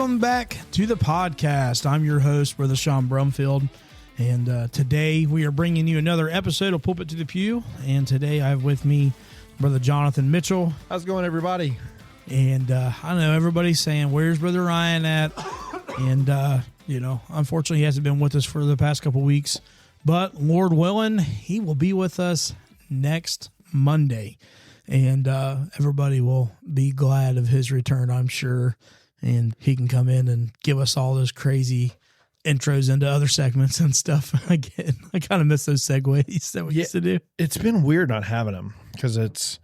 Welcome back to the podcast. I'm your host, Brother Sean Brumfield, and today we are bringing you another episode of Pulpit to the Pew, and today I have with me Brother Jonathan Mitchell. How's it going, everybody? And I know everybody's saying, where's Brother Ryan at? And, unfortunately he hasn't been with us for the past couple weeks, but Lord willing, he will be with us next Monday. And everybody will be glad of his return, I'm sure. And he can come in and give us all those crazy intros into other segments and stuff. Again, I kind of miss those segues that we used to do. It's been weird not having him because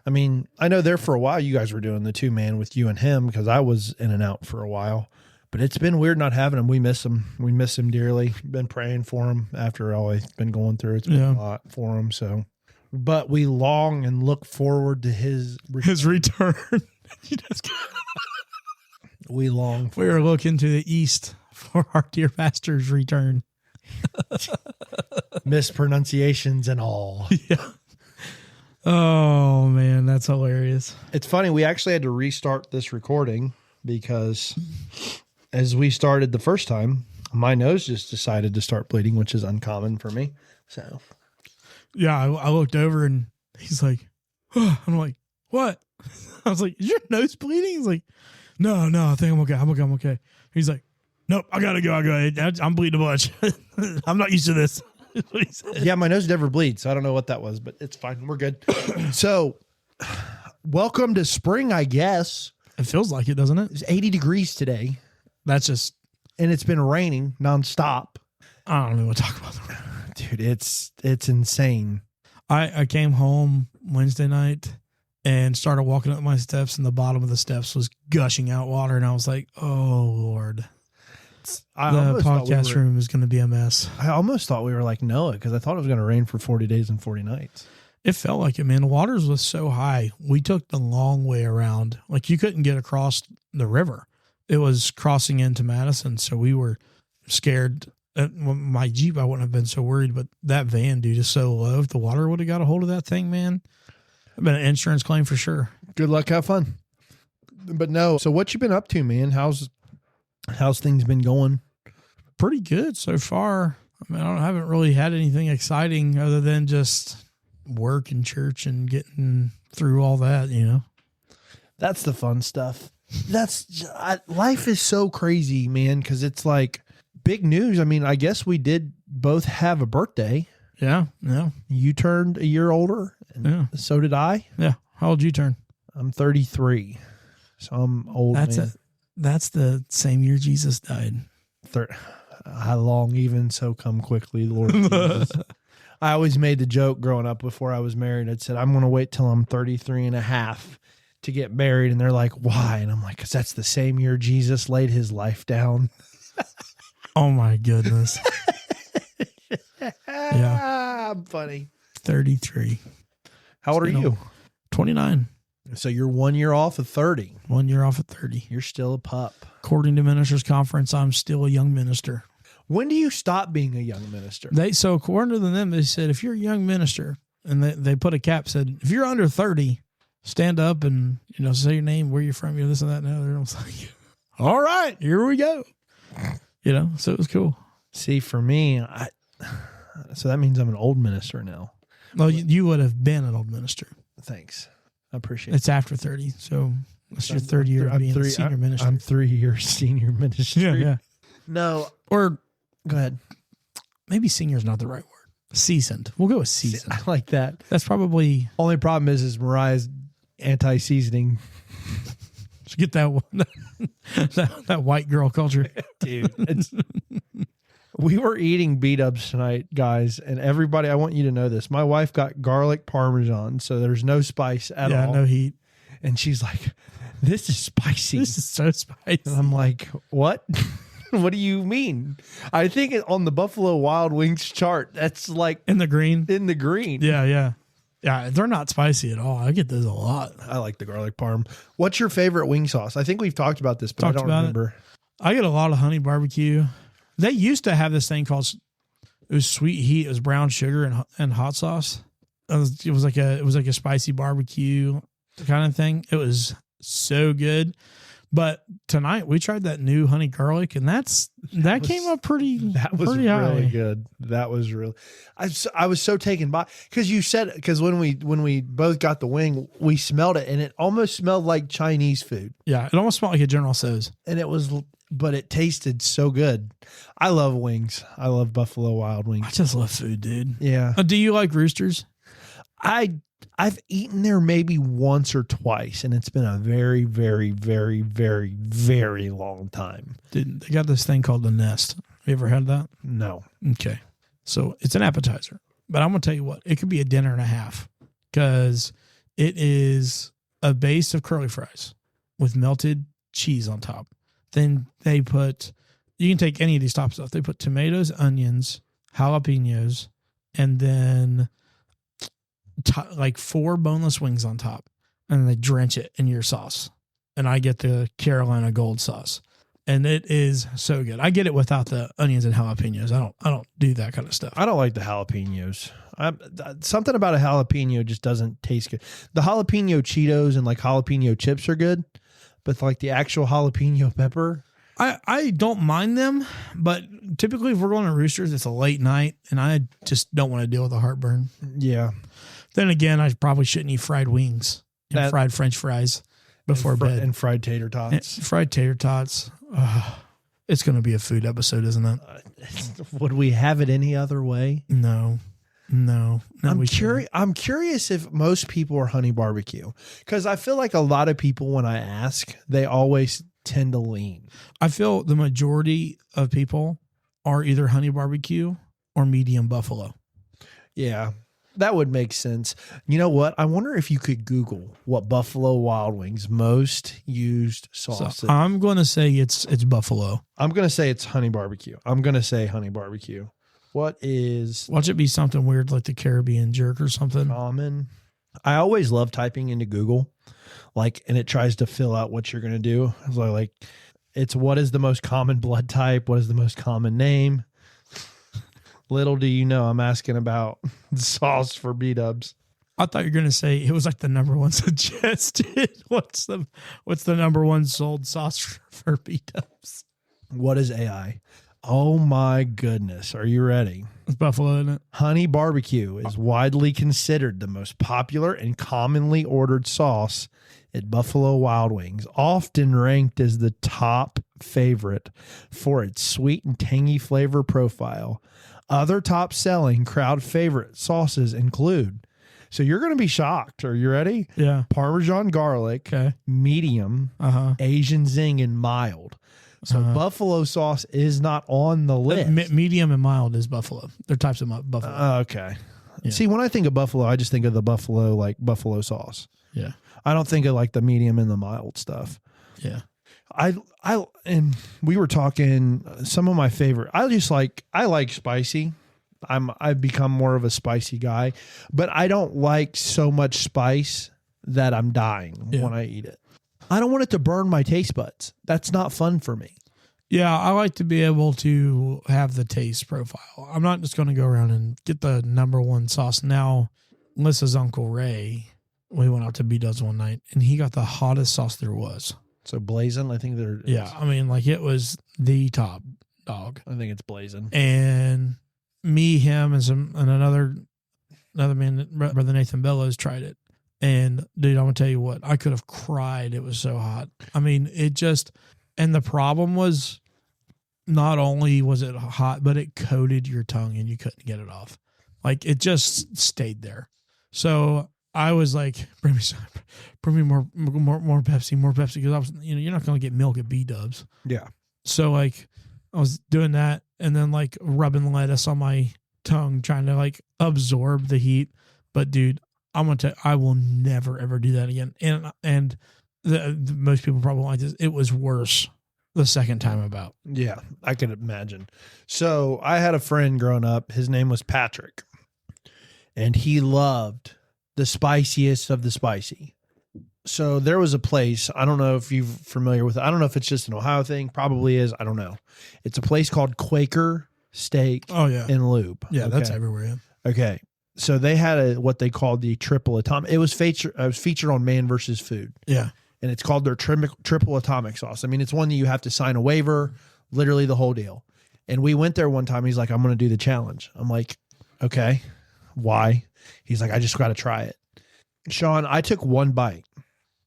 I know there for a while you guys were doing the 2-man with you and him because I was in and out for a while. But it's been weird not having him. We miss him. We miss him dearly. Been praying for him after all he's been going through. It's been a lot for him. So. But we long and look forward to his return. We long. We are looking to the east for our dear pastor's return. Mispronunciations and all. Yeah. Oh, man, that's hilarious. It's funny. We actually had to restart this recording because as we started the first time, my nose just decided to start bleeding, which is uncommon for me. So... Yeah, I looked over and he's like, oh. I'm like, what? I was like, is your nose bleeding? He's like, no, I think I'm okay. He's like, nope, I gotta go. I'm bleeding a bunch. I'm not used to this. That's what he said. Yeah, my nose never bleeds, so I don't know what that was, but it's fine. We're good. So, welcome to spring, I guess. It feels like it, doesn't it? It's 80 degrees today. That's just... And it's been raining nonstop. I don't know what to talk about. Dude, it's insane. I came home Wednesday night and started walking up my steps, and the bottom of the steps was gushing out water, and I was like, oh, Lord. The podcast room is going to be a mess. I almost thought we were like Noah because I thought it was going to rain for 40 days and 40 nights. It felt like it, man. The waters was so high. We took the long way around. Like, you couldn't get across the river. It was crossing into Madison, so we were scared. My Jeep, I wouldn't have been so worried, but that van, dude, is so low. If the water would have got a hold of that thing, man, it'd been an insurance claim for sure. Good luck, have fun. But no, so what you been up to, man? How's things been going? Pretty good so far. I mean, I haven't really had anything exciting other than just work and church and getting through all that, you know. That's the fun stuff. Life is so crazy, man, because it's like, big news. I mean, I guess we did both have a birthday. Yeah. You turned a year older, and so did I. Yeah. How old did you turn? I'm 33, so I'm old. That's the same year Jesus died. How long even so come quickly, Lord Jesus. I always made the joke growing up before I was married. I'd said, I'm going to wait till I'm 33 and a half to get married. And they're like, why? And I'm like, because that's the same year Jesus laid his life down. Oh my goodness. Yeah. I'm funny. 33. How old are you? 29. So you're 1 year off of 30. 1 year off of 30. You're still a pup. According to Ministers Conference, I'm still a young minister. When do you stop being a young minister? So according to them, they said, if you're a young minister, and they put a cap, said, if you're under 30, stand up and, say your name, where you're from, this and that and the other. And I was like, all right, here we go. So it was cool. See, for me, so that means I'm an old minister now. Well, you would have been an old minister. Thanks. I appreciate it. It's after 30, so it's your third year of being senior minister. I'm 3 years senior ministry. Yeah. No. Or, go ahead. Maybe senior is not the right word. Seasoned. We'll go with seasoned. I like that. That's probably... Only problem is Mariah's anti-seasoning. Just get that one. that white girl culture. Dude, we were eating B-dubs tonight, guys, and everybody, I want you to know this. My wife got garlic parmesan, so there's no spice at all. Yeah, no heat. And she's like, this is spicy. This is so spicy. And I'm like, what? What do you mean? I think on the Buffalo Wild Wings chart, that's like... In the green? In the green. Yeah. Yeah, they're not spicy at all. I get those a lot. I like the garlic parm. What's your favorite wing sauce? I think we've talked about this, but I don't remember. I get a lot of honey barbecue. They used to have this thing called, it was sweet heat. It was brown sugar and hot sauce. It was like a spicy barbecue kind of thing. It was so good. But tonight we tried that new honey garlic, and that came up pretty. That was pretty really high. good. That was really. I was so taken by because when we both got the wing, we smelled it and it almost smelled like Chinese food. Yeah, it almost smelled like a General Tso's. And but it tasted so good. I love wings. I love Buffalo Wild Wings. I just love food, dude. Yeah. Do you like Roosters? I've eaten there maybe once or twice, and it's been a very, very, very, very, very long time. Dude, they got this thing called the Nest. Have you ever had that? No. Okay. So it's an appetizer, but I'm going to tell you what, it could be a dinner and a half because it is a base of curly fries with melted cheese on top. Then you can take any of these top stuff. They put tomatoes, onions, jalapenos, and then like 4 boneless wings on top, and they drench it in your sauce. And I get the Carolina Gold sauce, and it is so good. I get it without the onions and jalapenos. I don't do that kind of stuff. I don't like the jalapenos. Something about a jalapeno just doesn't taste good. The jalapeno Cheetos and like jalapeno chips are good, but like the actual jalapeno pepper, I don't mind them, but typically if we're going to Roosters, it's a late night, and I just don't want to deal with the heartburn. Yeah. Then again, I probably shouldn't eat fried wings and fried French fries before bed. And fried tater tots. Fried tater tots. It's going to be a food episode, isn't it? Would we have it any other way? No. I'm curious if most people are honey barbecue, because I feel like a lot of people, when I ask, they always tend to lean. I feel the majority of people are either honey barbecue or medium buffalo. Yeah, that would make sense. You know what? I wonder if you could Google what Buffalo Wild Wings most used sauce So is. I'm going to say it's buffalo. I'm going to say it's honey barbecue. I'm going to say honey barbecue. What is Watch it be something weird like the Caribbean jerk or something. common? I always love typing into Google, and it tries to fill out what you're going to do. So it's what is the most common blood type? What is the most common name? Little do you know, I'm asking about sauce for B-dubs. I thought you were going to say it was like the number one suggested. What's the number one sold sauce for B-dubs? What is AI? Oh my goodness. Are you ready? It's buffalo, isn't it? Honey barbecue is widely considered the most popular and commonly ordered sauce at Buffalo Wild Wings, often ranked as the top favorite for its sweet and tangy flavor profile. Other top selling crowd favorite sauces include, so you're going to be shocked. Are you ready? Yeah. Parmesan garlic, Okay. medium, Asian zing, and mild. So buffalo sauce is not on the list. Medium and mild is buffalo. They're types of buffalo. Okay. Yeah. See, when I think of buffalo, I just think of the buffalo sauce. Yeah. I don't think of the medium and the mild stuff. Yeah. And we were talking some of my favorite. I like spicy. I've become more of a spicy guy, but I don't like so much spice that I'm dying when I eat it. I don't want it to burn my taste buds. That's not fun for me. Yeah, I like to be able to have the taste profile. I'm not just going to go around and get the number one sauce. Now, Melissa's Uncle Ray, we went out to B-Dubs one night, and he got the hottest sauce there was. So blazing, I think they're... Yeah, I mean, it was the top dog. I think it's blazing. And me, him, and another man, Brother Nathan Bellows, tried it. And dude, I'm gonna tell you what, I could have cried. It was so hot. I mean, and the problem was not only was it hot, but it coated your tongue and you couldn't get it off. It just stayed there. So I was like, bring me more Pepsi, because I was, you're not gonna get milk at B-Dubs. Yeah. So I was doing that and then rubbing lettuce on my tongue, trying to absorb the heat. But dude, I'm going to tell you, I will never, ever do that again. And the most people probably like this. It was worse the second time about. Yeah, I can imagine. So I had a friend growing up. His name was Patrick. And he loved the spiciest of the spicy. So there was a place, I don't know if you're familiar with it. I don't know if it's just an Ohio thing. Probably is. I don't know. It's a place called Quaker Steak and Lube. Yeah, that's everywhere. Yeah. Okay. So they had what they called the triple atomic. It was featured on Man vs. Food. Yeah. and it's called their triple atomic sauce. I mean, it's one that you have to sign a waiver, literally the whole deal. And we went there one time. He's like, I'm going to do the challenge. I'm like, okay, why? He's like, I just got to try it. Sean, I took one bite.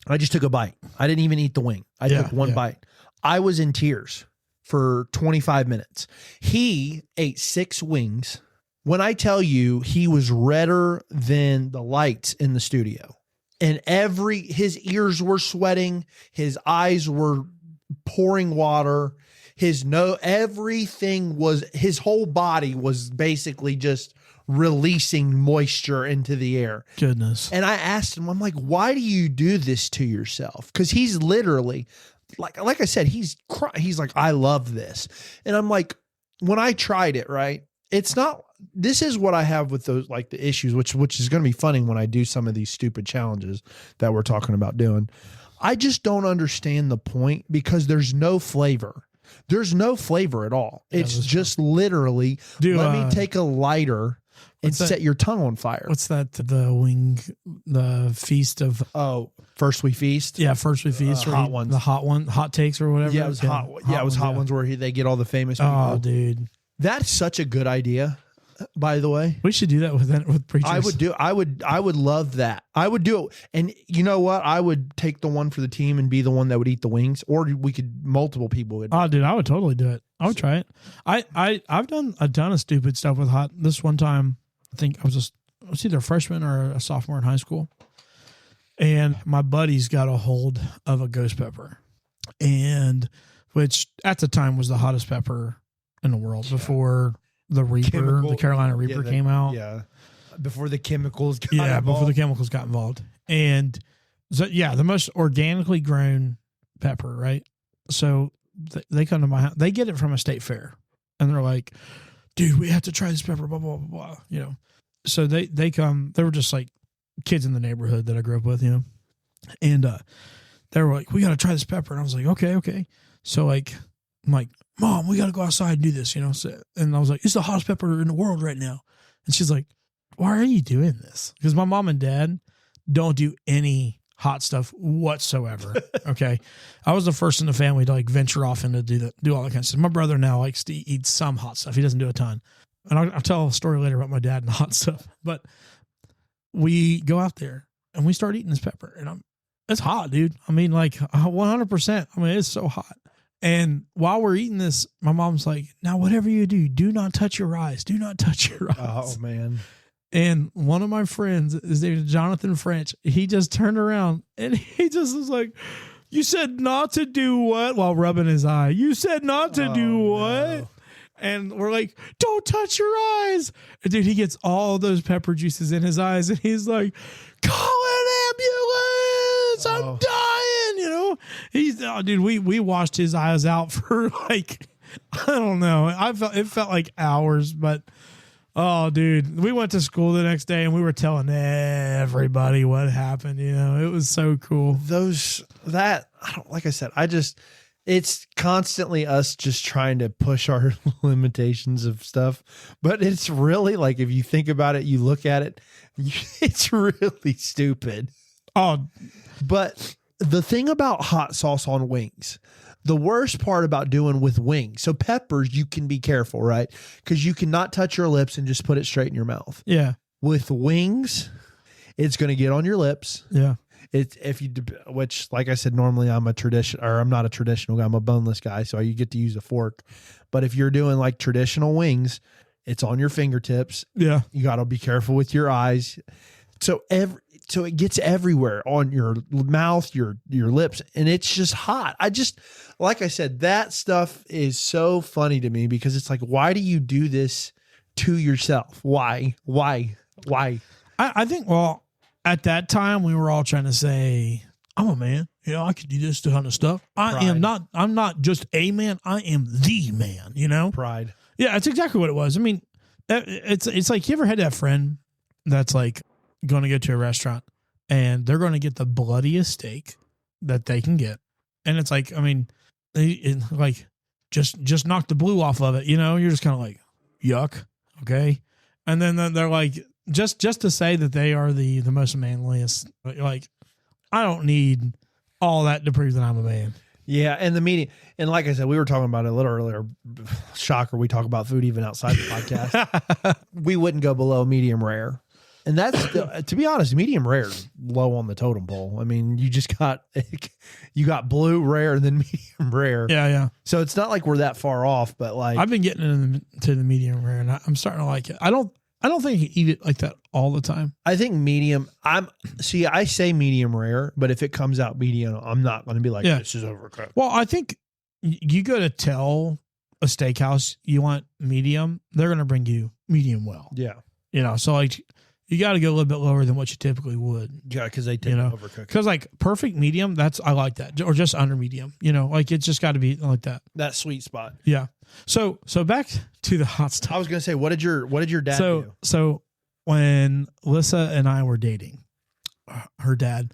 I just took a bite. I didn't even eat the wing. I took one bite. I was in tears for 25 minutes. He ate 6 wings. When I tell you, he was redder than the lights in the studio. And his ears were sweating. His eyes were pouring water. His whole body was basically just releasing moisture into the air. Goodness. And I asked him, I'm like, why do you do this to yourself? Because he's literally, like I said, he's like, I love this. And I'm like, when I tried it, right, it's not, this is what I have with those, like the issues, which is going to be funny when I do some of these stupid challenges that we're talking about doing. I just don't understand the point because there's no flavor. There's no flavor at all. It's just literally, let me take a lighter and set your tongue on fire. What's that? The feast of... Oh, First We Feast? Yeah, First We Feast. Hot ones. The hot takes or whatever. Yeah, it was hot. Yeah, it was hot ones where they get all the famous people. Oh, dude. That's such a good idea, by the way. We should do that with preachers. I would love that. I would do it. And you know what? I would take the one for the team and be the one that would eat the wings, or multiple people would. Oh, dude, I would totally do it. I would try it. I've done a ton of stupid stuff with hot. This one time, I think I was either a freshman or a sophomore in high school. And my buddies got a hold of a ghost pepper, and which at the time was the hottest pepper in the world before the Reaper, the Carolina Reaper came out. Yeah. Before the chemicals got involved. Before the chemicals got involved. And so, the most organically grown pepper, right? So they come to my house. They get it from a state fair. And they're like, dude, we have to try this pepper, blah, blah, blah, blah. So they come. They were just like kids in the neighborhood that I grew up with, And they were like, we got to try this pepper. And I was like, okay. So I'm like, Mom, we got to go outside and do this, So, and I was like, it's the hottest pepper in the world right now. And she's like, why are you doing this? Because my mom and dad don't do any hot stuff whatsoever. Okay. I was the first in the family to like venture off and to do all that kind of stuff. My brother now likes to eat some hot stuff. He doesn't do a ton. And I'll tell a story later about my dad and the hot stuff. But we go out there and we start eating this pepper. And it's hot, dude. I mean, like 100%. I mean, it's so hot. And while we're eating this, my mom's like, now, whatever you do not touch your eyes. Do not touch your eyes. Oh, man. And one of my friends, his name is Jonathan French, he just turned around and he just was like, you said not to do what? While rubbing his eye. You said not to do what? No. And we're like, don't touch your eyes. And dude, he gets all those pepper juices in his eyes and he's like, call an ambulance. I'm dying. Dude, we washed his eyes out for like, I don't know. It felt like hours, but oh, dude, we went to school the next day and we were telling everybody what happened. It was so cool. Like I said, it's constantly us just trying to push our limitations of stuff. But it's really like, if you think about it, you look at it, it's really stupid. Oh, but the thing about hot sauce on wings, the worst part about doing with wings, so peppers, you can be careful, right? Because you cannot touch your lips and just put it straight in your mouth. Yeah. With wings, it's going to get on your lips. Yeah. Which, like I said, normally I'm not a traditional guy. I'm a boneless guy, so you get to use a fork. But if you're doing like traditional wings, it's on your fingertips. Yeah. You got to be careful with your eyes. So it gets everywhere on your mouth, your lips, and it's just hot. Like I said, that stuff is so funny to me because it's like, why do you do this to yourself? Why? I think, well, at that time we were all trying to say, I'm a man. I could do this kind of stuff. I'm not just a man. I am the man, Pride. Yeah, it's exactly what it was. I mean, it's like, you ever had that friend that's like going to go to a restaurant and they're going to get the bloodiest steak that they can get. And it's like, I mean, just knock the blue off of it. You're just kind of like, yuck. Okay. And then they're like, just to say that they are the most manliest, like, I don't need all that to prove that I'm a man. Yeah, and the medium, and like I said, we were talking about it a little earlier. Shocker, we talk about food even outside the podcast. We wouldn't go below medium rare, and that's to be honest, medium rare is low on the totem pole. I mean, you got blue rare and then medium rare. Yeah. So it's not like we're that far off, but like I've been getting into the medium rare, and I'm starting to like it. I don't think you eat it like that all the time. I think medium. I say medium rare, but if it comes out medium, I'm not going to be like, this is overcooked. Well, I think you go to tell a steakhouse you want medium, they're going to bring you medium well. Yeah. So like you got to go a little bit lower than what you typically would. Yeah, because they tend to overcook. Because like perfect medium, I like that, or just under medium. Like it's just got to be like that. That sweet spot. Yeah. So back to the hot stuff. I was going to say, what did your dad do? So when Lissa and I were dating, her dad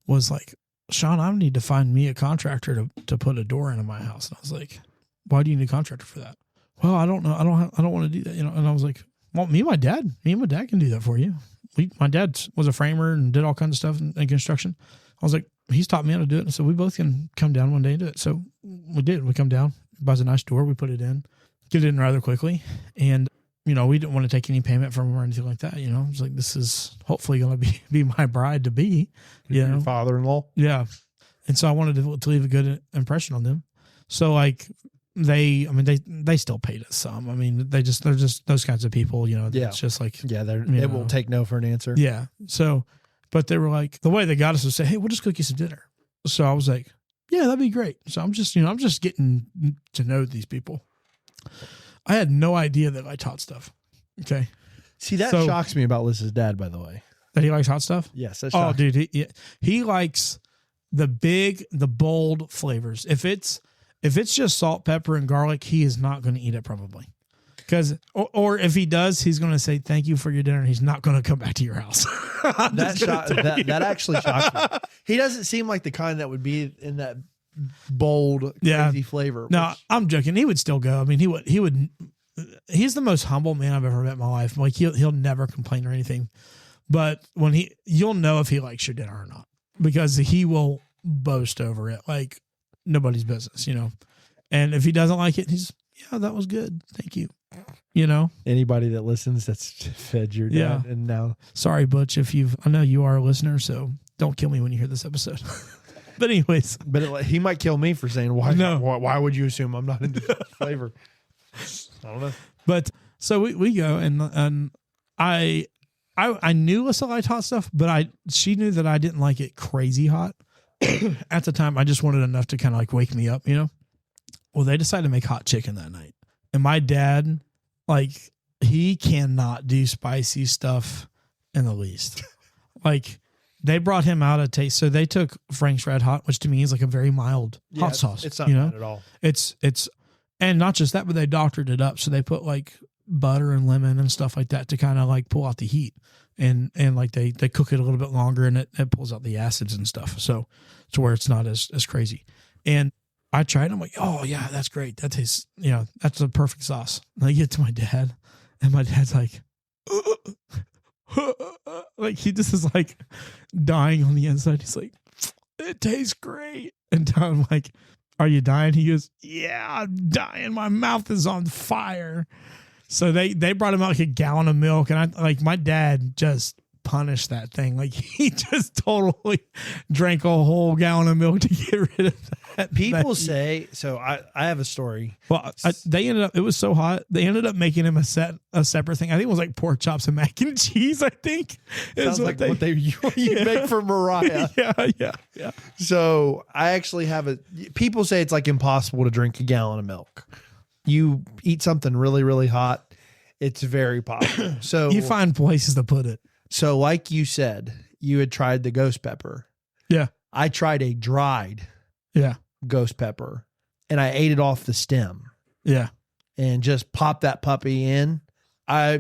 was like, Sean, I need to find me a contractor to put a door into my house. And I was like, why do you need a contractor for that? Well, I don't know. I don't want to do that. And I was like, well, me and my dad can do that for you. My dad was a framer and did all kinds of stuff in construction. I was like, he's taught me how to do it. And so we both can come down one day and do it. So we did. We come down, buys a nice door. We put it in, get it in rather quickly. And, we didn't want to take any payment from him or anything like that. It's like, this is hopefully going to be my bride to be, Your father-in-law. Yeah. And so I wanted to leave a good impression on them. So like they still paid us some. I mean, they're just those kinds of people, it's just like, they won't take no for an answer. Yeah. So, but they were like, the way they got us was say, hey, we'll just cook you some dinner. So I was like, yeah, that'd be great. So I'm just getting to know these people. I had no idea that I taught stuff. Okay. See, that shocks me about Liz's dad, by the way. That he likes hot stuff? Yes. That shocks me. Dude, he likes the bold flavors. If it's just salt, pepper, and garlic, he is not going to eat it probably. Because, or if he does, he's going to say, thank you for your dinner. And he's not going to come back to your house. That actually shocks me. He doesn't seem like the kind that would be in that bold, crazy flavor. No, I'm joking. He would still go. I mean, he would. He's the most humble man I've ever met in my life. Like he'll never complain or anything. But you'll know if he likes your dinner or not, because he will boast over it like nobody's business, And if he doesn't like it, that was good. Thank you. Anybody that listens that's fed your dad, and now sorry, Butch, I know you are a listener, so don't kill me when you hear this episode. But anyways, he might kill me for saying why. No. Why would you assume I'm not into flavor? I don't know. But so we go, and I knew Lissa liked hot stuff, but she knew that I didn't like it crazy hot. At the time, I just wanted enough to kind of like wake me up, Well, they decided to make hot chicken that night, and my dad, like, he cannot do spicy stuff in the least. Like, they brought him out a taste. So they took Frank's Red Hot, which to me is like a very mild hot sauce. It's not bad at all. It's, and not just that, but they doctored it up. So they put like butter and lemon and stuff like that to kind of like pull out the heat. And like they cook it a little bit longer, and it pulls out the acids and stuff. So to where it's not as crazy. And I tried, and I'm like, oh yeah, that's great. That tastes, that's a perfect sauce. And I get to my dad, and my dad's like, like he just is like dying on the inside. He's like, it tastes great. And I'm like, are you dying? He goes, yeah, I'm dying. My mouth is on fire. So they brought him out like a gallon of milk, and my dad just punished that thing. Like he just totally drank a whole gallon of milk to get rid of that. People say, so I have a story. Well, it was so hot. They ended up making him a separate thing. I think it was like pork chops and mac and cheese. I think sounds like what you make for Mariah. Yeah. So I actually have people say it's like impossible to drink a gallon of milk. You eat something really, really hot, it's very possible. So you find places to put it. So like you said, you had tried the ghost pepper. Yeah. I tried a dried ghost pepper, and I ate it off the stem. Yeah. And just popped that puppy in. I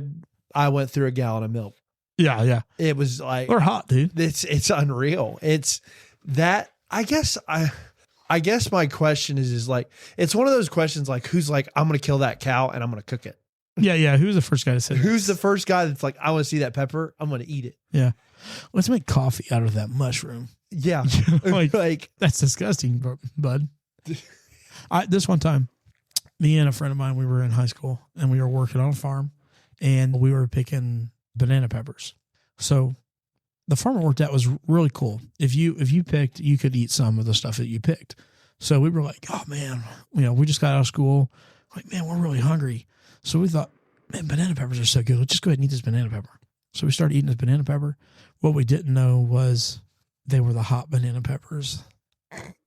went through a gallon of milk. Yeah. It was like, they're hot, dude. It's unreal. It's that, I guess my question is like, it's one of those questions like, who's like, I'm going to kill that cow and I'm going to cook it. Yeah. Who's the first guy to say that? Who's the first guy that's like, I want to see that pepper, I'm going to eat it. Yeah. Let's make coffee out of that mushroom. Yeah. like that's disgusting, bud. This one time, me and a friend of mine, we were in high school and we were working on a farm and we were picking banana peppers. So the farm I worked at was really cool. If you picked, you could eat some of the stuff that you picked. So we were like, oh man, we just got out of school. Like, man, we're really hungry. So we thought, man, banana peppers are so good. Let's just go ahead and eat this banana pepper. So we started eating this banana pepper. What we didn't know was they were the hot banana peppers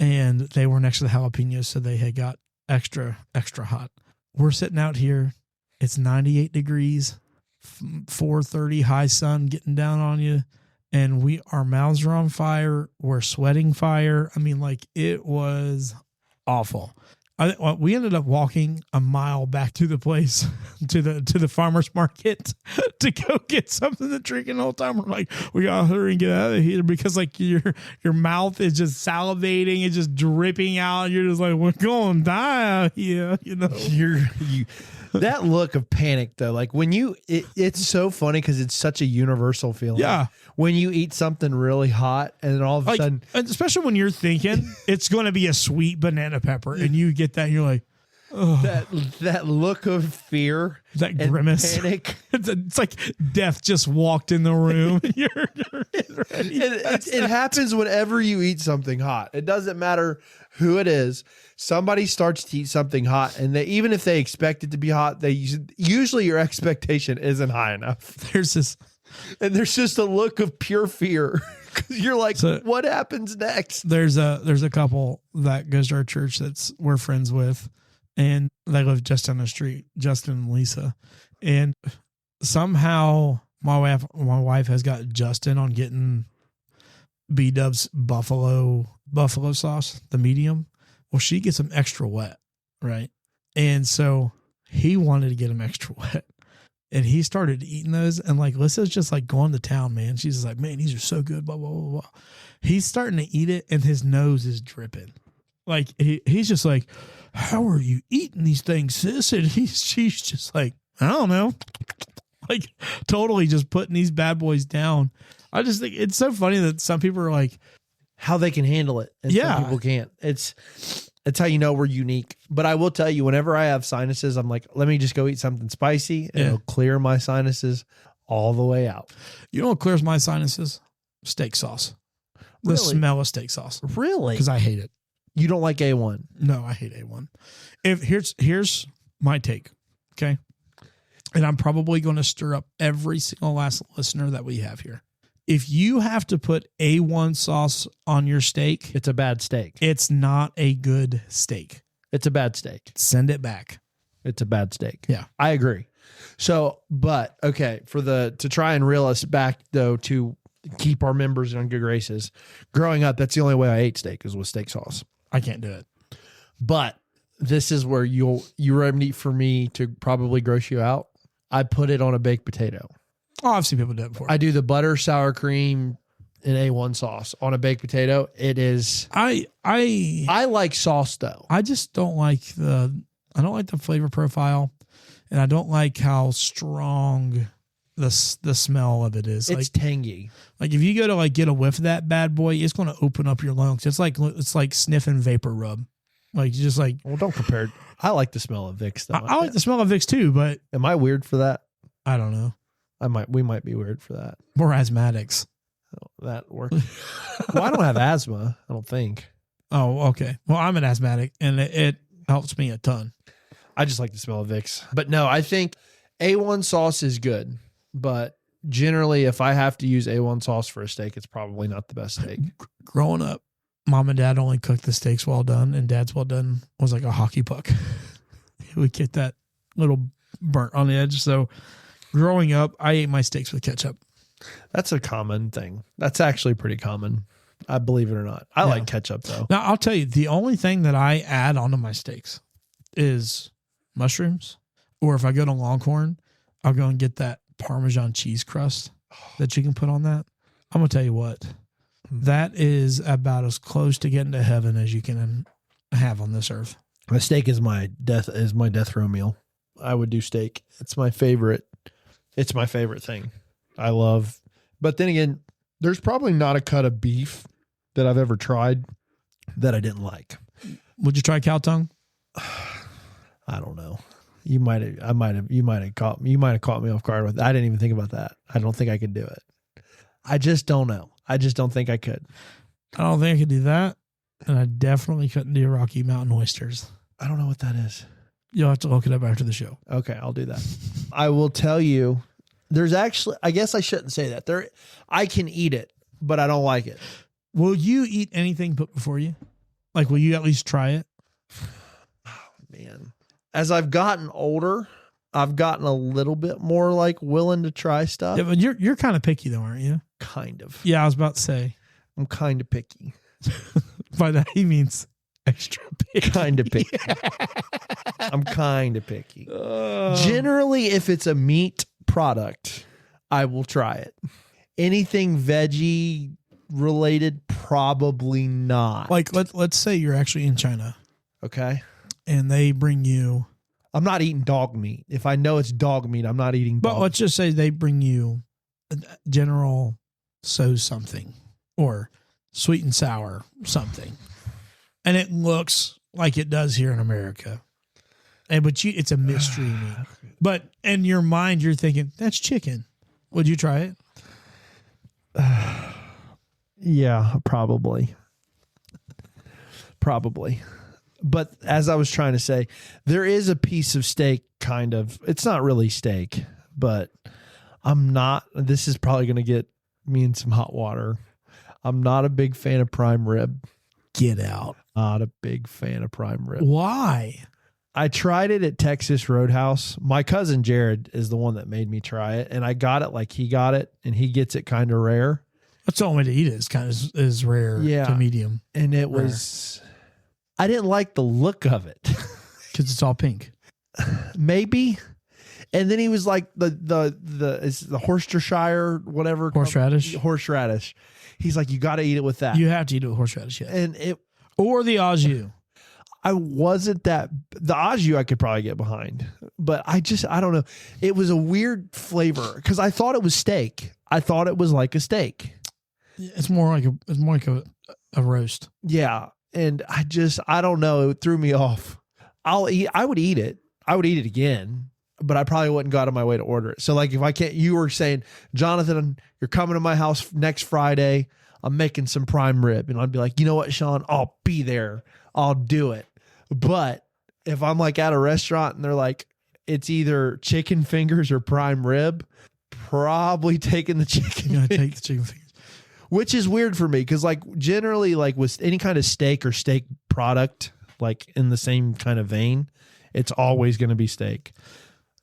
and they were next to the jalapenos. So they had got extra, extra hot. We're sitting out here. It's 98 degrees, 4:30 high sun getting down on you. And our mouths are on fire. We're sweating fire. I mean, like, it was awful. We ended up walking a mile back to the place, to the farmer's market to go get something to drink. And the whole time we're like, we gotta hurry and get out of here because like your mouth is just salivating, it's just dripping out. You're just like, we're going to die out here, That look of panic though, like when it's so funny because it's such a universal feeling. Yeah. When you eat something really hot and then all of a sudden, especially when you're thinking it's going to be a sweet banana pepper and you get that and you're like, oh. that look of fear, that grimace, panic. It's like death just walked in the room. You're ready. It happens whenever you eat something hot. It doesn't matter who it is. Somebody starts to eat something hot, and even if they expect it to be hot, usually your expectation isn't high enough. There's just a look of pure fear because you're like, what happens next? There's a couple that goes to our church we're friends with, and they live just down the street, Justin and Lisa, and somehow my wife has got Justin on getting B-Dub's buffalo sauce, the medium. Well, she gets them extra wet, right? And so he wanted to get them extra wet. And he started eating those. And like, Lissa's just like going to town, man. She's just like, man, these are so good, blah, blah, blah, blah. He's starting to eat it and his nose is dripping. Like, he's just like, how are you eating these things, sis? And she's just like, I don't know. Like, totally just putting these bad boys down. I just think it's so funny that some people are like, how they can handle it. And some people can't. It's how you know we're unique. But I will tell you, whenever I have sinuses, I'm like, let me just go eat something spicy and it'll clear my sinuses all the way out. You know what clears my sinuses? Steak sauce. The smell of steak sauce. Really? Because I hate it. You don't like A1? No, I hate A1. Here's my take. Okay. And I'm probably going to stir up every single last listener that we have here. If you have to put A1 sauce on your steak, it's a bad steak. It's not a good steak. It's a bad steak. Send it back. It's a bad steak. Yeah. I agree. So, but okay, to try and reel us back though, to keep our members in good graces, growing up, that's the only way I ate steak is with steak sauce. I can't do it. But this is where you remedy for me to probably gross you out. I put it on a baked potato. Oh, I've seen people do it before. I do the butter, sour cream, and A1 sauce on a baked potato. It is. I like sauce though. I just don't like the flavor profile, and I don't like how strong the smell of it is. It's tangy. Like if you go to like get a whiff of that bad boy, it's going to open up your lungs. It's like sniffing vapor rub. Like you just like. Well, don't compare. I like the smell of Vicks though. I like the smell of Vicks too, but am I weird for that? I don't know. We might be weird for that. We're asthmatics. Oh, that works. Well, I don't have asthma, I don't think. Oh, okay. Well, I'm an asthmatic, and it helps me a ton. I just like the smell of Vicks. But no, I think A1 sauce is good. But generally, if I have to use A1 sauce for a steak, it's probably not the best steak. Growing up, Mom and Dad only cooked the steaks well done, and Dad's well done was like a hockey puck. We get that little burnt on the edge, so... Growing up, I ate my steaks with ketchup. That's a common thing. That's actually pretty common. I believe it or not. I like ketchup though. Now, I'll tell you, the only thing that I add onto my steaks is mushrooms. Or if I go to Longhorn, I'll go and get that Parmesan cheese crust that you can put on that. I'm going to tell you what, that is about as close to getting to heaven as you can have on this earth. My steak is my death row meal. I would do steak. It's my favorite. It's my favorite thing. I love, but then again, there's probably not a cut of beef that I've ever tried that I didn't like. Would you try cow tongue? I don't know. You might have caught me off guard with that. I didn't even think about that. I don't think I could do it. I just don't know. I just don't think I could. I don't think I could do that. And I definitely couldn't do Rocky Mountain oysters. I don't know what that is. You'll have to look it up after the show. Okay, I'll do that. I will tell you, there's actually, I guess I shouldn't say that. I can eat it, but I don't like it. Will you eat anything put before you? Like, will you at least try it? Oh, man. As I've gotten older, I've gotten a little bit more like willing to try stuff. Yeah, but you're kind of picky though, aren't you? Kind of. Yeah, I was about to say. I'm kind of picky. By that he means extra picky. Kind of picky. I'm kind of picky. Generally, if it's a meat product, I will try it. Anything veggie related, probably not. Like let's say you're actually in China. Okay. And they bring you. I'm not eating dog meat. If I know it's dog meat, I'm not eating dog But let's just say they bring you General So something or sweet and sour something. And it looks like it does here in America. But it's a mystery meat. But in your mind, you're thinking, that's chicken. Would you try it? Yeah, probably. Probably. But as I was trying to say, there is a piece of steak kind of. It's not really steak, but this is probably going to get me in some hot water. I'm not a big fan of prime rib. Get out. Not a big fan of prime rib. Why? I tried it at Texas Roadhouse. My cousin Jared is the one that made me try it, and I got it like he got it, and he gets it kind of rare. That's the only way to eat it. It's kind of is rare to medium. And it rare. was, I didn't like the look of it. Because it's all pink. Maybe. And then he was like it's the Worcestershire, whatever. Horseradish. He's like, you got to eat it with that. You have to eat it with horseradish, yeah. And or the au jus. I wasn't the au jus I could probably get behind, but I don't know. It was a weird flavor because I thought it was steak. I thought it was like a steak. It's more like a roast. Yeah. And I don't know. It threw me off. I would eat it. I would eat it again, but I probably wouldn't go out of my way to order it. So like if I can't, you were saying, Jonathan, you're coming to my house next Friday. I'm making some prime rib. And I'd be like, you know what, Sean, I'll be there. I'll do it. But if I'm like at a restaurant and they're like, it's either chicken fingers or prime rib, probably taking the chicken. You gotta take the chicken fingers. Which is weird for me because like generally like with any kind of steak or steak product, like in the same kind of vein, it's always going to be steak.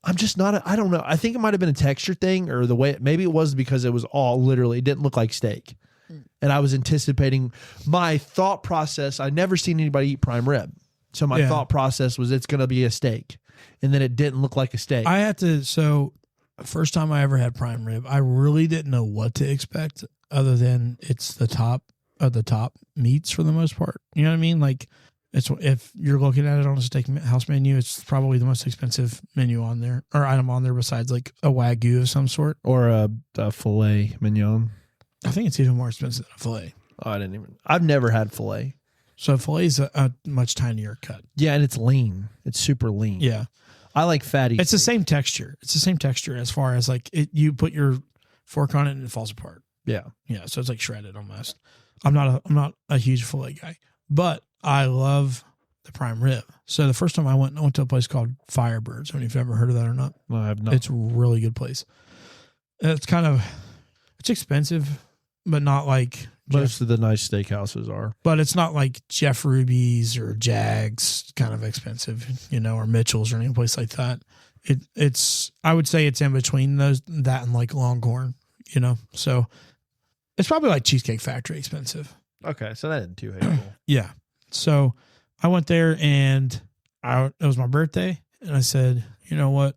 I'm just not, I don't know. I think it might've been a texture thing or the way, maybe it was because it was all literally, it didn't look like steak. And I was anticipating my thought process. I never seen anybody eat prime rib. So my thought process was it's going to be a steak. And then it didn't look like a steak. First time I ever had prime rib, I really didn't know what to expect other than it's the top of the top meats for the most part. You know what I mean? Like if you're looking at it on a steakhouse menu, it's probably the most expensive menu on there or item on there besides like a Wagyu of some sort. Or a filet mignon. I think it's even more expensive than a filet. Oh, I've never had filet. So filet is a much tinier cut. Yeah, and it's lean. It's super lean. Yeah. I like fatty. It's the same texture. It's the same texture as far as like you put your fork on it and it falls apart. Yeah. Yeah. So it's like shredded almost. I'm not a huge filet guy, but I love the prime rib. So the first time I went to a place called Firebirds. I don't know if you've ever heard of that or not. No, I have not. It's a really good place. It's expensive, but not like most of the nice steakhouses are. But it's not like Jeff Ruby's or Jags kind of expensive, or Mitchell's or any place like that. It's I would say it's in between that and like Longhorn, So it's probably like Cheesecake Factory expensive. Okay, so that isn't too hateful. Yeah. So I went there and it was my birthday and I said, you know what?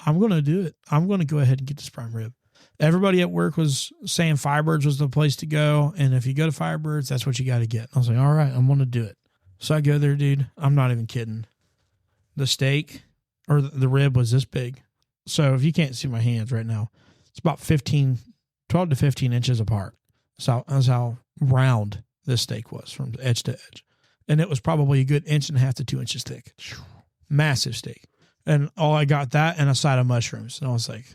I'm going to do it. I'm going to go ahead and get this prime rib. Everybody at work was saying Firebirds was the place to go. And if you go to Firebirds, that's what you got to get. I was like, all right, I'm going to do it. So I go there, dude. I'm not even kidding. The steak or the rib was this big. So if you can't see my hands right now, it's about 12 to 15 inches apart. So that's how round this steak was from edge to edge. And it was probably a good 1.5 to 2 inches thick. Massive steak. And all I got that and a side of mushrooms. And I was like,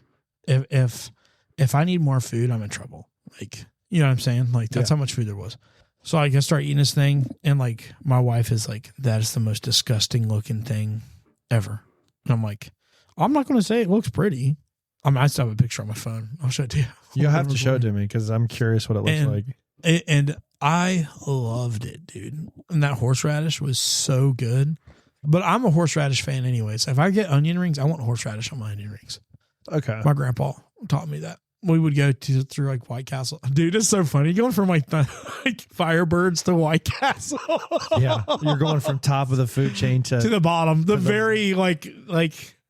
if I need more food, I'm in trouble. Like, you know what I'm saying? Like, that's how much food there was. So I start eating this thing, and like my wife is like, that is the most disgusting looking thing ever. And I'm like, I'm not going to say it looks pretty. I still have a picture on my phone. I'll show it to you. You'll have to show it to me because I'm curious what it looks like. And I loved it, dude. And that horseradish was so good. But I'm a horseradish fan anyways. If I get onion rings, I want horseradish on my onion rings. Okay. My grandpa taught me that. We would go through like White Castle. Dude, it's so funny. Going from like Firebirds to White Castle. Yeah. You're going from top of the food chain to the bottom. The very like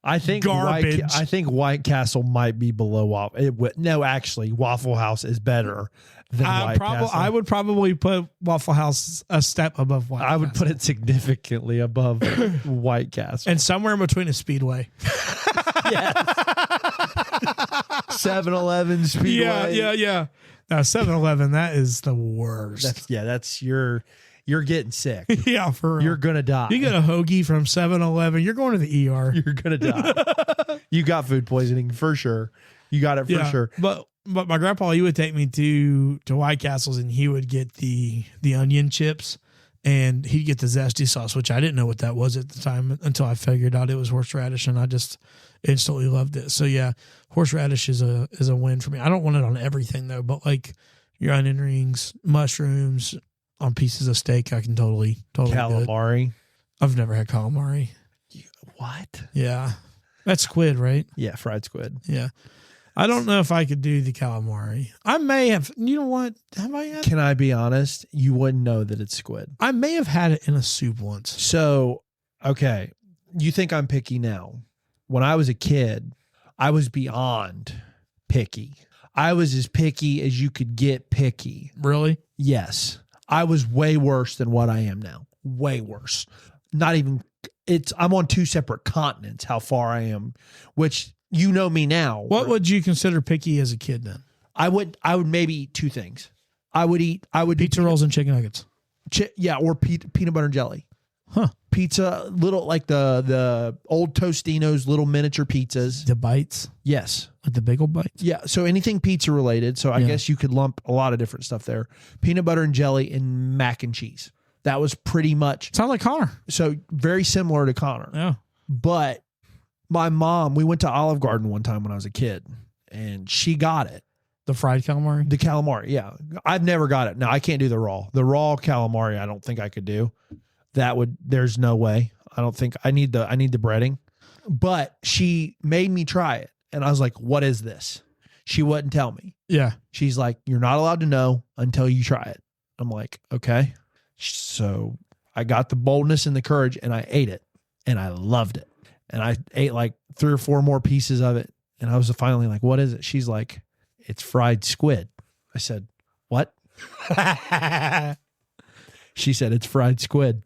I think garbage. I think White Castle might be below Waffle. No, actually, Waffle House is better than White Castle. I would probably put Waffle House a step above White Castle. I would put it significantly above White Castle. And somewhere in between a Speedway. Yes. 7-Eleven Speedway. Yeah. Now 7-Eleven, that is the worst. That's you're getting sick. Yeah, for real. You're gonna die. You get a hoagie from 7-Eleven, you're going to the ER. You're gonna die. You got food poisoning for sure. You got it for sure. But my grandpa, he would take me to White Castles, and he would get the onion chips, and he'd get the zesty sauce, which I didn't know what that was at the time until I figured out it was horseradish, and I just instantly loved it. So yeah, horseradish is a win for me. I don't want it on everything though, but like your onion rings, mushrooms on pieces of steak, I can totally calamari. I've never had calamari. What? Yeah, that's squid, right? Yeah, fried squid. Yeah. I don't know if I could do the calamari. I may have. You know what? Have I had? Can I be honest? You wouldn't know that it's squid. I may have had it in a soup once. So, okay, you think I'm picky now? When I was a kid, I was beyond picky. I was as picky as you could get picky. Really? Yes. I was way worse than what I am now. Way worse. Not even. I'm on 2 separate continents. How far I am, which. You know me now. What would you consider picky as a kid then? I would maybe eat 2 things. I would pizza rolls and chicken nuggets. Or peanut butter and jelly. Huh. Pizza, little like the old Tostino's little miniature pizzas. The bites? Yes. Like the bagel bites? Yeah. So anything pizza related. So I guess you could lump a lot of different stuff there. Peanut butter and jelly and mac and cheese. That was pretty much. Sounds like Connor. So very similar to Connor. Yeah. But my mom, we went to Olive Garden one time when I was a kid, and she got it. The fried calamari? The calamari, yeah. I've never got it. No, I can't do the raw. The raw calamari, I don't think I could do. There's no way. I don't think I need the breading. But she made me try it, and I was like, "What is this?" She wouldn't tell me. Yeah. She's like, "You're not allowed to know until you try it." I'm like, "Okay." So I got the boldness and the courage, and I ate it, and I loved it. And I ate like 3 or 4 more pieces of it. And I was finally like, what is it? She's like, it's fried squid. I said, what? She said, it's fried squid.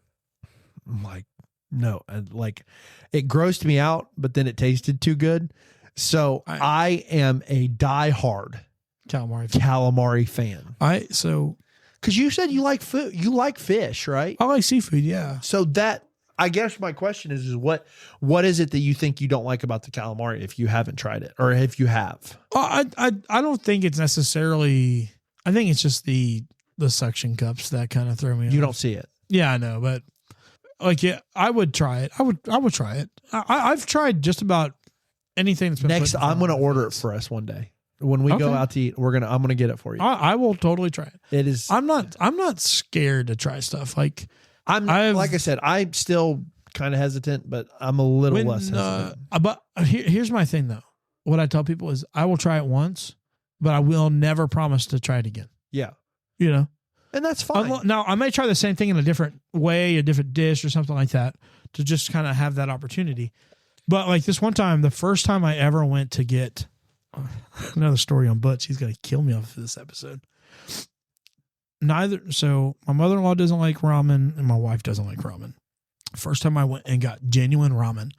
I'm like, no. And like, it grossed me out, but then it tasted too good. So I am a diehard calamari fan. Because you said you like food. You like fish, right? I like seafood, yeah. So I guess my question is what is it that you think you don't like about the calamari if you haven't tried it, or if you have? I don't think it's necessarily. I think it's just the suction cups that kind of throw me off. You don't see it. Yeah, I know, but like, yeah, I would try it. I would try it. I've tried just about anything that's been next. I'm going to order it for us one day when we go out to eat. I'm going to get it for you. I will totally try it. It is. I'm not scared to try stuff like. Like I said, I'm still kind of hesitant, but I'm a little less hesitant. But here's my thing, though. What I tell people is I will try it once, but I will never promise to try it again. Yeah. You know? And that's fine. Now, I may try the same thing in a different way, a different dish or something like that, to just kind of have that opportunity. But like this one time, the first time I ever went to get another story on Butch, he's going to kill me off of this episode. So my mother-in-law doesn't like ramen and my wife doesn't like ramen. First time I went and got genuine ramen,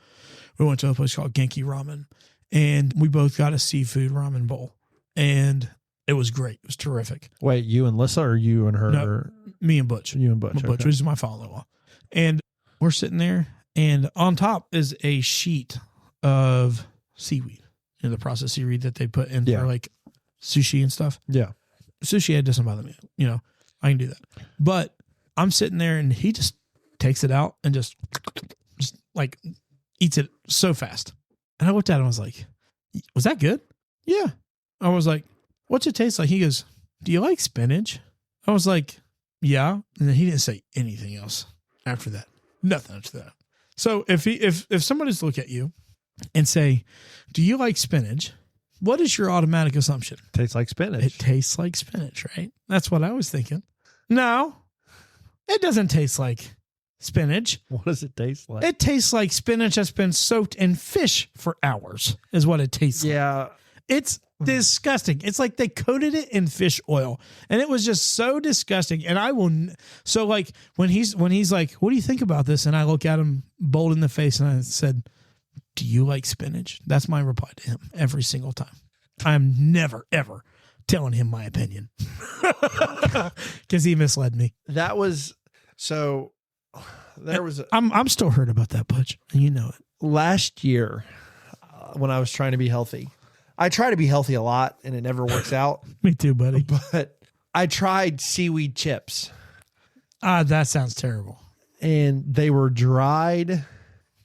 we went to a place called Genki Ramen, and we both got a seafood ramen bowl, and It was great. It was terrific. Wait, you and Lissa or you and her? No, me and Butch. You and Butch. Butch, which is my father-in-law. And we're sitting there, and on top is a sheet of seaweed, the processed seaweed that they put in for like sushi and stuff. Yeah. Sushi, it doesn't bother me. I can do that. But I'm sitting there, and he just takes it out and just like eats it so fast. And I looked at him, I was like, was that good? Yeah. I was like, what's it taste like? He goes, do you like spinach? I was like, yeah. And then he didn't say anything else after that. Nothing after that. So if somebody's to look at you and say, do you like spinach? What is your automatic assumption? Tastes like spinach. It tastes like spinach, right? That's what I was thinking. No, it doesn't taste like spinach. What does it taste like? It tastes like spinach that's been soaked in fish for hours is what it tastes like. Yeah. It's disgusting. It's like they coated it in fish oil, and it was just so disgusting. And so like when he's like, what do you think about this? And I look at him bold in the face and I said, do you like spinach? That's my reply to him every single time. I'm never, ever telling him my opinion because he misled me. That was so. There was. I'm still hurt about that, Butch, and you know it. Last year, when I was trying to be healthy, I try to be healthy a lot, and it never works out. Me too, buddy. But I tried seaweed chips. That sounds terrible. And they were dried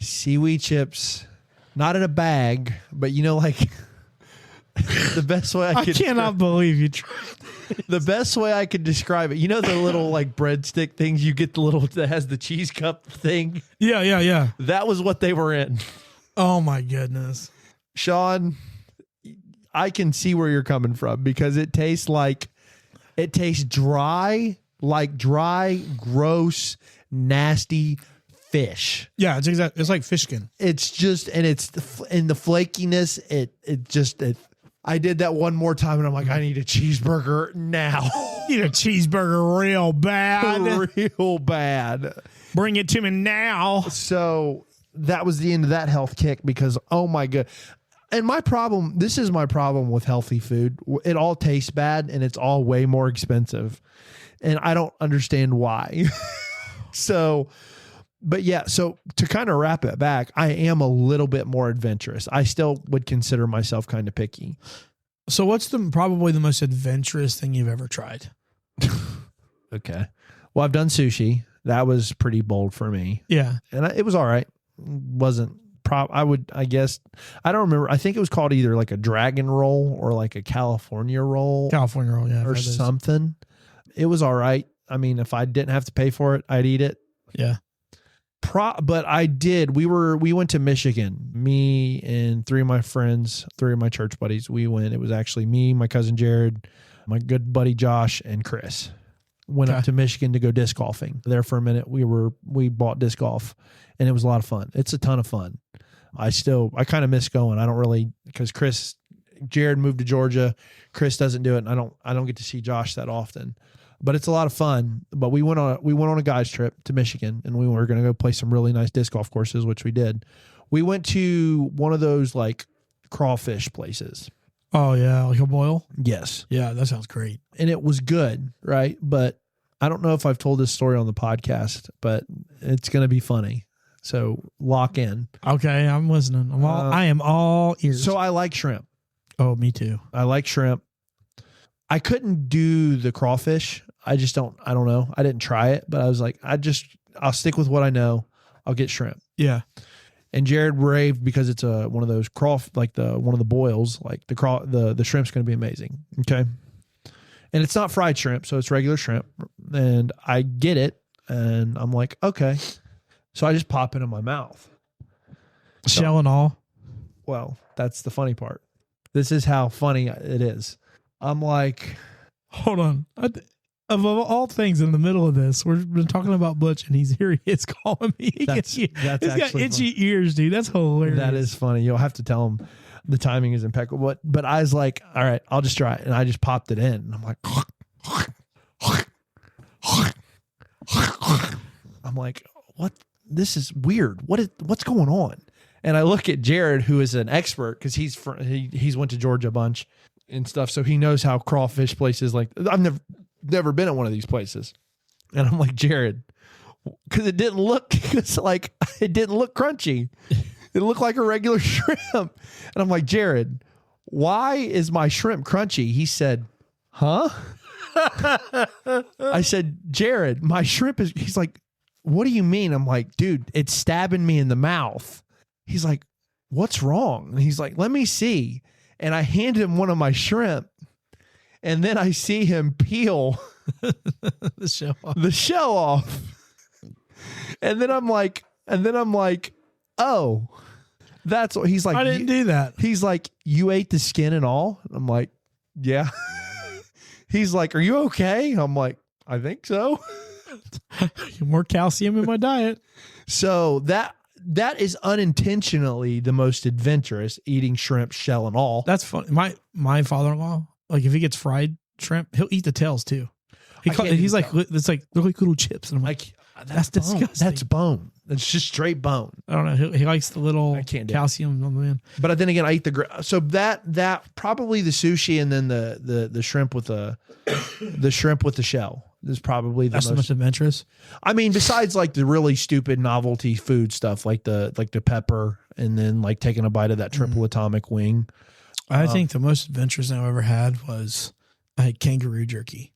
seaweed chips, not in a bag, but like the best way I cannot believe you tried. The best way I could describe it, the little like breadstick things you get, the little that has the cheese cup thing. Yeah. That was what they were in. Oh my goodness, Sean, I can see where you're coming from because it tastes dry, like dry, gross, nasty fish. Yeah, it's like fish skin. It's just, and it's in the flakiness. I did that one more time and I'm like, I need a cheeseburger now. Need a cheeseburger real bad. Real bad. Bring it to me now. So that was the end of that health kick because, oh my God. And this is my problem with healthy food. It all tastes bad and it's all way more expensive. And I don't understand why. But yeah, so to kind of wrap it back, I am a little bit more adventurous. I still would consider myself kind of picky. So what's probably the most adventurous thing you've ever tried? Okay. Well, I've done sushi. That was pretty bold for me. Yeah. And it was all right. Wasn't I guess, I don't remember. I think it was called either like a dragon roll or like a California roll. California roll, yeah. Or something. It was all right. I mean, if I didn't have to pay for it, I'd eat it. Yeah. But I did. We went to Michigan. Me and three of my church buddies. We went. It was actually me, my cousin Jared, my good buddy Josh, and Chris. Went up to Michigan to go disc golfing. There for a minute, we bought disc golf, and it was a lot of fun. It's a ton of fun. I kind of miss going. I don't really, because Jared moved to Georgia. Chris doesn't do it, and I don't get to see Josh that often. But it's a lot of fun. But we went on a guys trip to Michigan, and we were going to go play some really nice disc golf courses, which we did. We went to one of those like crawfish places. Oh yeah, like a boil. Yes. Yeah, that sounds great. And it was good, right? But I don't know if I've told this story on the podcast, but it's going to be funny. So lock in. Okay, I'm listening. I am all ears. So I like shrimp. Oh, me too. I like shrimp. I couldn't do the crawfish. I don't know. I didn't try it, but I was like, I'll stick with what I know. I'll get shrimp. Yeah. And Jared raved because it's one of those one of the boils, like the shrimp's going to be amazing. Okay. And it's not fried shrimp, so it's regular shrimp. And I get it. And I'm like, okay. So I just pop it in my mouth. Shell and all. Well, that's the funny part. This is how funny it is. I'm like, hold on. Of all things in the middle of this, we've been talking about Butch, and he's calling me. He's got itchy ears, dude. That's hilarious. That is funny. You'll have to tell him the timing is impeccable. But I was like, all right, I'll just try it. And I just popped it in. And I'm like, what? This is weird. What's going on? And I look at Jared, who is an expert because he's went to Georgia a bunch. and stuff. So he knows how crawfish places like I've never been at one of these places. And I'm like, Jared, because it didn't look crunchy. It looked like a regular shrimp. And I'm like, Jared, why is my shrimp crunchy? He said, huh? I said, Jared, my shrimp is, he's like, what do you mean? I'm like, dude, it's stabbing me in the mouth. He's like, what's wrong? And he's like, let me see. And I handed him one of my shrimp. And then I see him peel the shell off. And then I'm like, oh, that's what he's like. I didn't do that. He's like, you ate the skin and all? I'm like, yeah. He's like, are you okay? I'm like, I think so. More calcium in my diet. So that is unintentionally the most adventurous, eating shrimp shell and all. That's funny. My father-in-law, like if he gets fried shrimp, he'll eat the tails too. He's like, it's like they're like little chips, and I'm like, that's disgusting. That's bone. That's just straight bone. I don't know. He likes the little calcium on the end. But then again, I eat so that probably the sushi and then the shrimp with the shrimp with the shell is probably the most adventurous. I mean, besides like the really stupid novelty food stuff like the pepper and then like taking a bite of that triple atomic wing. I think the most adventurous thing I've ever had was I had kangaroo jerky.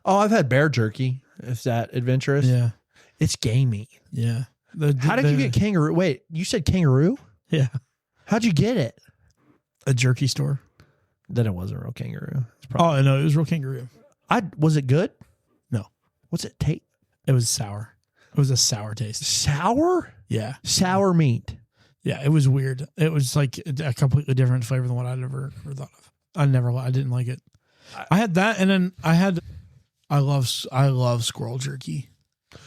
Oh, I've had bear jerky. Is that adventurous? Yeah. It's gamey. Yeah. How did you get kangaroo? Wait, you said kangaroo? Yeah. How'd you get it? A jerky store. Then it wasn't real kangaroo. Oh, no, it was real kangaroo. Was it good? No. What's it taste? It was sour. It was a sour taste. Sour? Yeah. Sour meat. Yeah, it was weird. It was like a completely different flavor than what I'd ever thought of. I didn't like it. I had that, and then I love squirrel jerky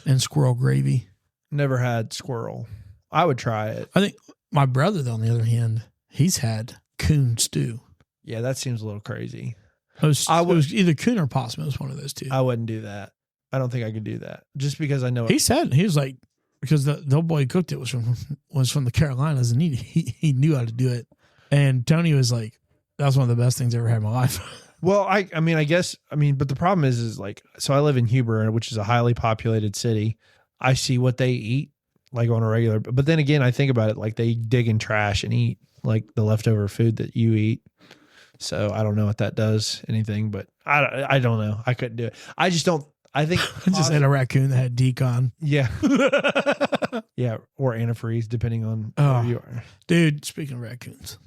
and squirrel gravy. Never had squirrel. I would try it. I think my brother, though, on the other hand, he's had coon stew. Yeah, that seems a little crazy. It was either coon or possum. It was one of those two. I wouldn't do that. I don't think I could do that. Just because I know he was like, because the old boy who cooked it was from the Carolinas, and he knew how to do it. And Tony was like, that was one of the best things I ever had in my life. Well, but the problem is like, so I live in Huber, which is a highly populated city. I see what they eat like on a regular, but then again, I think about it, like they dig in trash and eat like the leftover food that you eat. So I don't know if that does anything, but I don't know. I couldn't do it. I just don't, I think I just had a raccoon that had decon. Yeah. Yeah. Or antifreeze, depending on where you are. Dude, speaking of raccoons,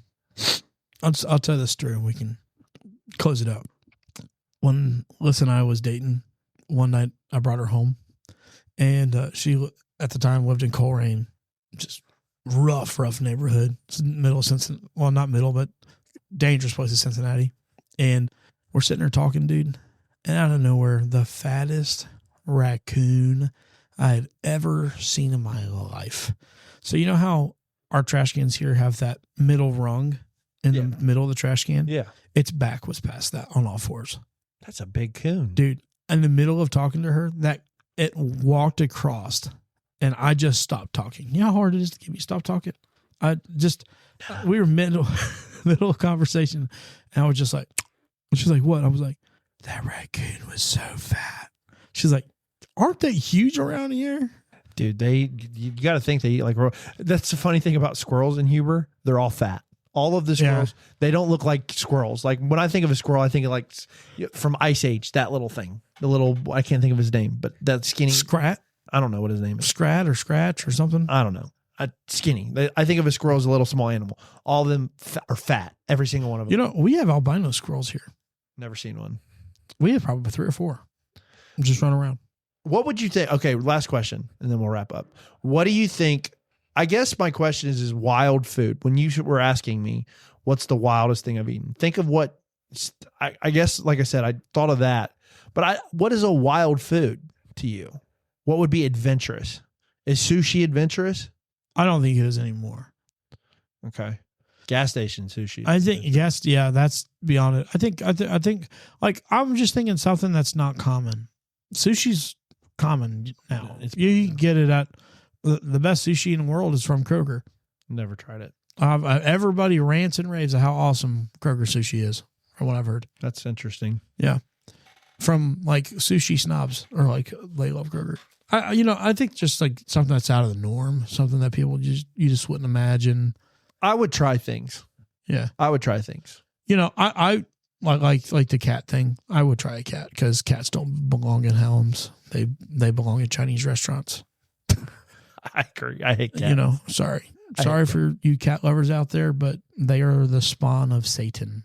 I'll tell this story and we can close it out. When Liz and I was dating, one night I brought her home, and she at the time lived in Coleraine, just rough neighborhood. It's middle of Cincinnati. Well, not middle, but dangerous place in Cincinnati. And we're sitting there talking, dude, and out of nowhere, the fattest raccoon I had ever seen in my life. So you know how our trash cans here have that middle rung in the middle of the trash can? Yeah. Its back was past that on all fours. That's a big coon. Dude, in the middle of talking to her, that it walked across and I just stopped talking. You know how hard it is to get me to stop talking? We were middle of conversation, and I was just like, she's like, what? I was like, that raccoon was so fat. She's like, aren't they huge around here? Dude, you got to think they eat like, that's the funny thing about squirrels in Huber. They're all fat. All of the squirrels, they don't look like squirrels. Like when I think of a squirrel, I think of like from Ice Age, that little thing. I can't think of his name, but that skinny. Scrat? I don't know what his name is. Scrat or Scratch or something? I don't know. Skinny. I think of a squirrel as a little small animal. All of them are fat. Every single one of them. You know, we have albino squirrels here. Never seen one. We have probably 3 or 4. Just run around. What would you think? Okay, last question, and then we'll wrap up. What do you think? I guess my question is wild food. When you were asking me, what's the wildest thing I've eaten? Think of what, I guess, like I said, I thought of that. But what is a wild food to you? What would be adventurous? Is sushi adventurous? I don't think it is anymore. Okay. Gas station sushi. I think, yes, yeah, that's beyond it. I think, like, I'm just thinking something that's not common. Sushi's common now. You can get it at the best sushi in the world is from Kroger. Never tried it. Everybody rants and raves of how awesome Kroger sushi is. or what I've heard. That's interesting. Yeah. From like sushi snobs or like they love Kroger. I think just like something that's out of the norm, something that you just wouldn't imagine. I would try things. Yeah. I would try things. I like the cat thing. I would try a cat because cats don't belong in homes. They belong in Chinese restaurants. I agree. I hate cats. Sorry for you cat lovers out there, but they are the spawn of Satan.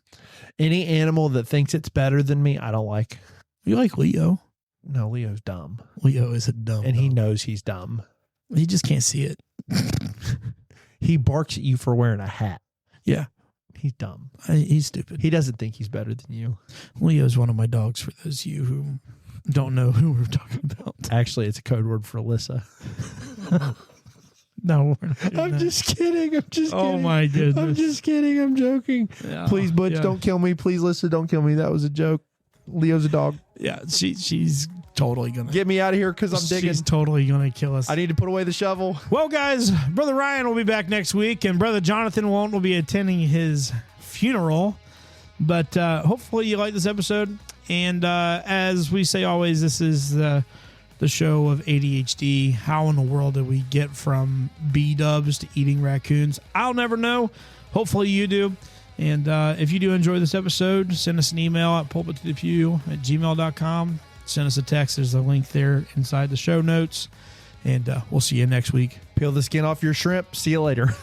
Any animal that thinks it's better than me, I don't like. You like Leo? No, Leo's dumb. Leo is a dumb. And he knows he's dumb. He just can't see it. He barks at you for wearing a hat. Yeah. He's dumb. He's stupid. He doesn't think he's better than you. Leo's one of my dogs, for those of you who don't know who we're talking about. Actually, it's a code word for Alyssa. No, we're not doing I'm that. just kidding. Oh, my goodness. I'm just kidding. I'm joking. Yeah, Please, Butch, don't kill me. Please, Alyssa, don't kill me. That was a joke. Leo's a dog. Yeah, she's totally going to. Get me out of here because I'm digging. She's totally going to kill us. I need to put away the shovel. Well, guys, Brother Ryan will be back next week, and Brother Jonathan will be attending his funeral. But hopefully you like this episode. And as we say always, this is the show of ADHD. How in the world did we get from B-dubs to eating raccoons? I'll never know. Hopefully you do. And if you do enjoy this episode, send us an email at pulpittothepew@gmail.com. Send us a text. There's a link there inside the show notes. And we'll see you next week. Peel the skin off your shrimp. See you later.